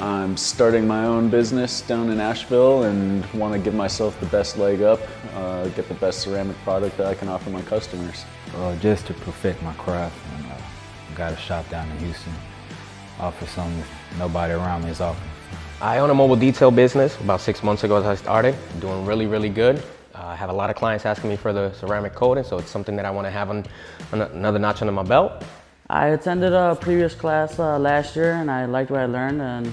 I'm starting my own business down in Asheville and want to give myself the best leg up, get the best ceramic product that I can offer my customers. Just to perfect my craft, and got a shop down in Houston. Offer something nobody around me is offering. I own a mobile detail business. About 6 months ago as I started, doing really good. I have a lot of clients asking me for the ceramic coating, so it's something that I want to have on another notch under my belt. I attended a previous class last year and I liked what I learned, and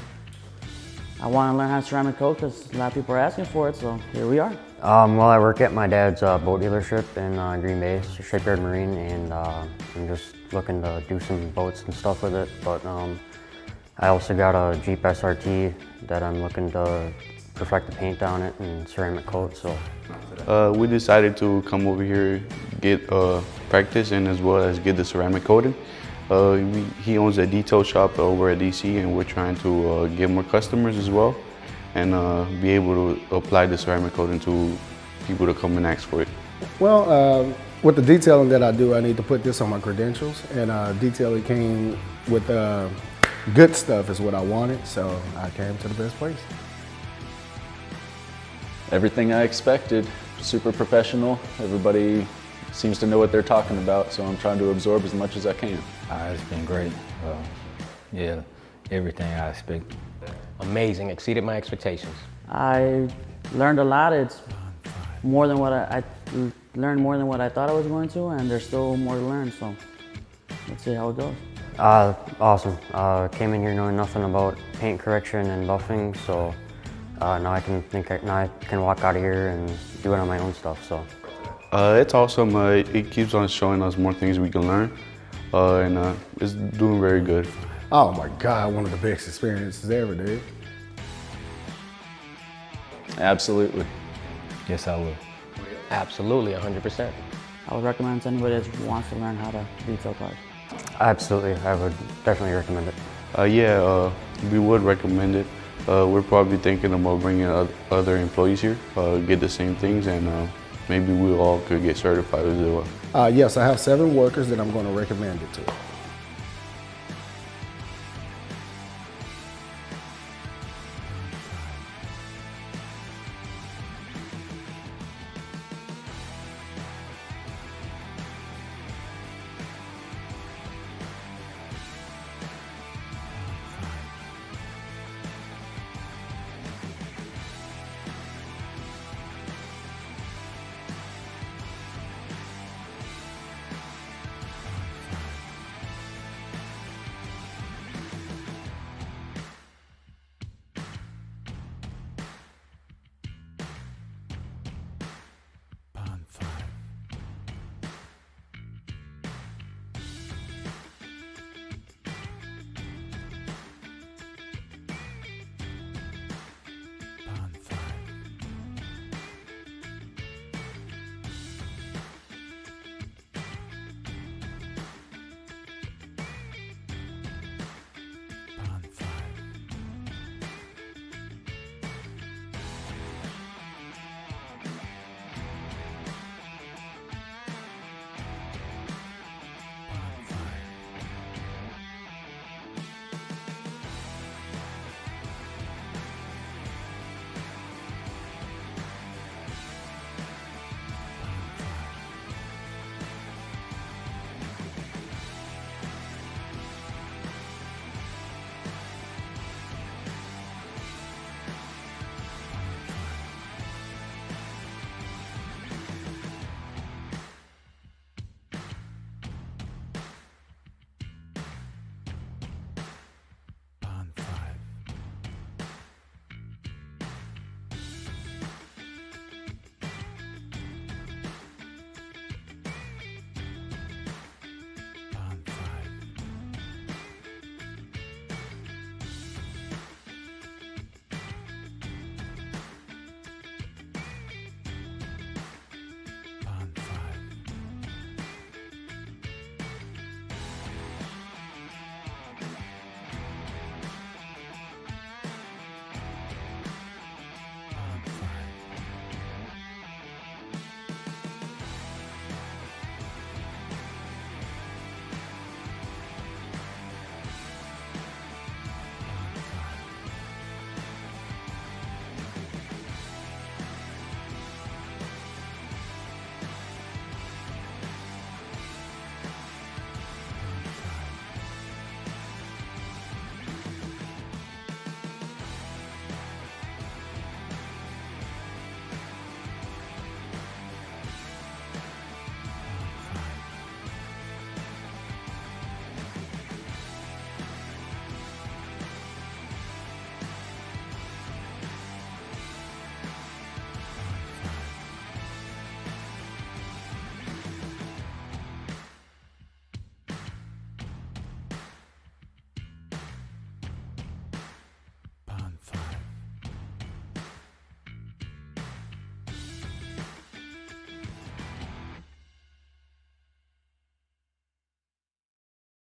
I want to learn how to ceramic coat because a lot of people are asking for it, so here we are. Well, I work at my dad's boat dealership in Green Bay, Shipyard Marine, and I'm just looking to do some boats and stuff with it. But I also got a Jeep SRT that I'm looking to perfect the paint on it and ceramic coat. So we decided to come over here, get practice, and as well as get the ceramic coating. He owns a detail shop over at DC, and we're trying to get more customers as well, and be able to apply the ceramic coating to people to come and ask for it. Well, with the detailing that I do, I need to put this on my credentials, and detailing came with good stuff is what I wanted, so I came to the best place. Everything I expected, super professional. Everybody seems to know what they're talking about, so I'm trying to absorb as much as I can. It's been great. Yeah, everything I expected. Amazing, exceeded my expectations. I learned a lot. It's more than what I learned more than what I thought I was going to, and there's still more to learn, so let's see how it goes. Awesome. Came in here knowing nothing about paint correction and buffing, so now I can walk out of here and do it on my own stuff. So it's awesome. It keeps on showing us more things we can learn, and it's doing very good. Oh my God, one of the best experiences ever, dude. Absolutely. Yes, I will. Absolutely, 100%. I would recommend to anybody that wants to learn how to detail cars. absolutely, I would definitely recommend it. Yeah, we would recommend it. We're probably thinking about bringing other employees here, get the same things, and maybe we all could get certified as well. Yes, I have 7 workers that I'm going to recommend it to.